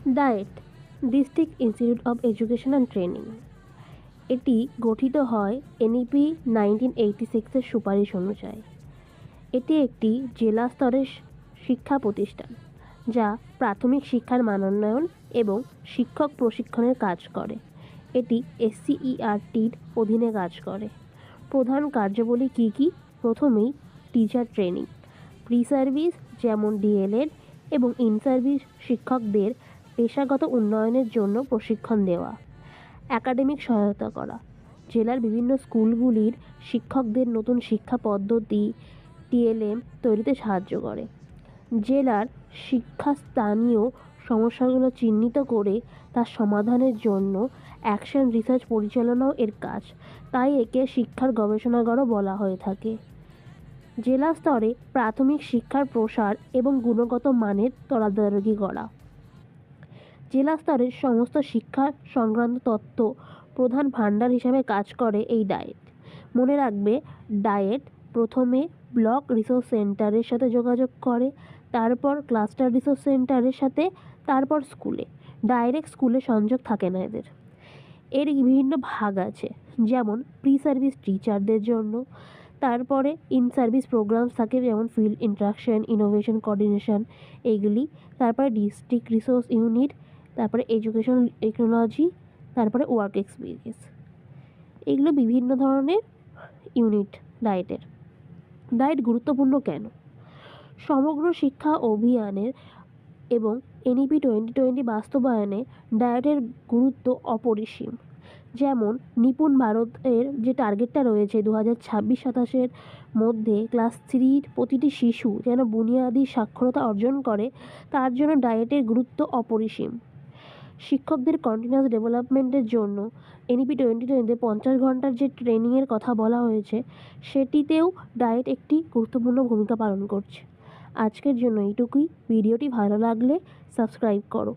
Diet district institute of education and training. এটি গঠিত হয় এনইপি 1986-এর সুপারিশ অনুযায়ী। এটি একটি জেলা স্তরের শিক্ষা প্রতিষ্ঠান যা প্রাথমিক শিক্ষার মানোন্নয়ন এবং শিক্ষক প্রশিক্ষণের কাজ করে। এটি এসসিইআরটির অধীনে কাজ করে। প্রধান কার্যাবলী কী কী? প্রথমেই টিচার ট্রেনিং, প্রি সার্ভিস যেমন ডিএলএড এবং ইন সার্ভিস শিক্ষকদের পেশাগত উন্নয়নের জন্য প্রশিক্ষণ দেওয়া। একাডেমিক সহায়তা করা, জেলার বিভিন্ন স্কুলগুলির শিক্ষকদের নতুন শিক্ষা পদ্ধতি টিএলএম তৈরিতে সাহায্য করে। জেলার শিক্ষাস্থানীয় সমস্যাগুলো চিহ্নিত করে তার সমাধানের জন্য অ্যাকশন রিসার্চ পরিচালনাও এর কাজ, তাই একে শিক্ষার গবেষণাগারও বলা হয়ে থাকে। জেলা স্তরে প্রাথমিক শিক্ষার প্রসার এবং গুণগত মানের তদারকি করা। জেলা স্তরের সমস্ত শিক্ষা সংক্রান্ত তথ্য প্রধান ভাণ্ডার হিসাবে কাজ করে এই ডায়েট। মনে রাখবে, ডায়েট প্রথমে ব্লক রিসোর্স সেন্টারের সাথে যোগাযোগ করে, তারপর ক্লাস্টার রিসোর্স সেন্টারের সাথে, তারপর স্কুলে। ডাইরেক্ট স্কুলে সংযোগ থাকে না এদের। এর বিভিন্ন ভাগ আছে, যেমন প্রি সার্ভিস টিচারদের জন্য, তারপরে ইন সার্ভিস প্রোগ্রামস থাকে যেমন ফিল্ড ইন্টারাকশন, ইনোভেশন, কোঅর্ডিনেশন এইগুলি, তারপরে ডিস্ট্রিক্ট রিসোর্স ইউনিট, তারপরে এডুকেশন টেকনোলজি, তারপরে ওয়ার্ক এক্সপিরিয়েন্স। এগুলো বিভিন্ন ধরনের ইউনিট ডায়েটের। ডায়েট গুরুত্বপূর্ণ কেন? সমগ্র শিক্ষা অভিযানের এবং এনইপি 2020 বাস্তবায়নে ডায়েটের গুরুত্ব অপরিসীম। যেমন নিপুণ ভারতের যে টার্গেটটা রয়েছে 2026-27-এর মধ্যে ক্লাস 3 প্রতিটি শিশু যেন বুনিয়াদি সাক্ষরতা অর্জন করে, তার জন্য ডায়েটের গুরুত্ব অপরিসীম। শিক্ষকদের কন্টিনিউয়াস ডেভেলপমেন্টের জন্য এনইপি 2020-তে 50 ঘন্টার যে ট্রেনিংয়ের কথা বলা হয়েছে, সেটিতেও ডায়েট একটি গুরুত্বপূর্ণ ভূমিকা পালন করছে। আজকের জন্য এইটুকুই। ভিডিওটি ভালো লাগলে সাবস্ক্রাইব করো।